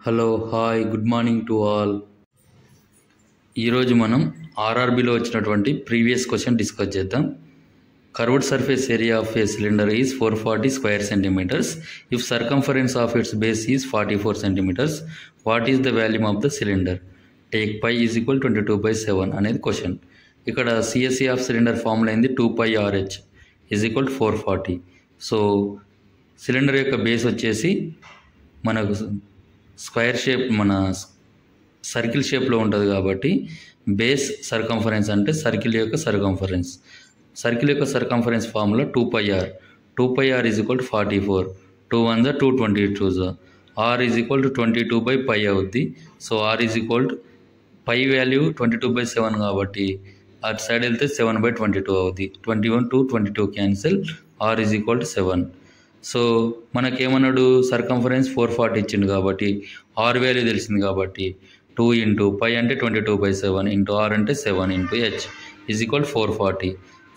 Hello hi good morning to all. ఈరోజు మనం ఆర్ఆర్బిలో వచ్చినటువంటి ప్రీవియస్ క్వశ్చన్ డిస్కస్ చేద్దాం. Curved surface area of a cylinder is 440 square centimetres. If circumference of its base is 44 centimetres. What is the volume of the cylinder? Take pi is equal 22/7 అనేది question. ఇక్కడ CSC of cylinder formula అయింది 2πRH is equal 440. So cylinder యొక్క base వచ్చేసి మనకు square shape మన circle షేప్లో ఉంటుంది కాబట్టి బేస్ సర్కంఫరెన్స్ అంటే సర్కిల్ యొక్క circumference formula 2πR is equal to 44. 2 1 222 R is equal to 22/π అవుద్ది. So R is equal to pi value 22/7 కాబట్టి అటు సైడ్ వెళ్తే 7/22 అవుద్ది. 21 to 22 cancel, R is equal to 7. So మనకేమన్నాడు, సర్కంఫరెన్స్ 440 ఇచ్చిండు కాబట్టి R వాల్యూ తెలిసింది కాబట్టి 2 ఇంటూ పై అంటే 22/7 ఇంటూ R అంటే 7 into H is equal 440.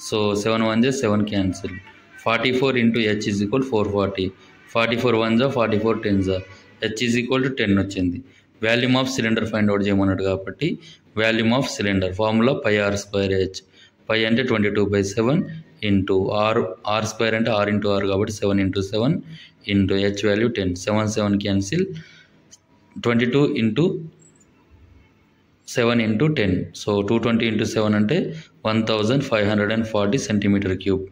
So 7 1 7 cancel, 44 into H is equal 440. 44 1 44 10 H is equal to 10 వచ్చింది. Volume of cylinder find out చేయమన్నాడు కాబట్టి volume of cylinder formula πr²H. పై అంటే 22/7 ఇంటూ R స్క్వేర్ అంటే R into R కాబట్టి 7 into 7 into H value 10. 7 7 cancel, 22 into 7 into 10. So 220 into 7 అంటే 1540 centimetre cube.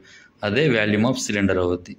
అదే volume of cylinder అవుద్ది.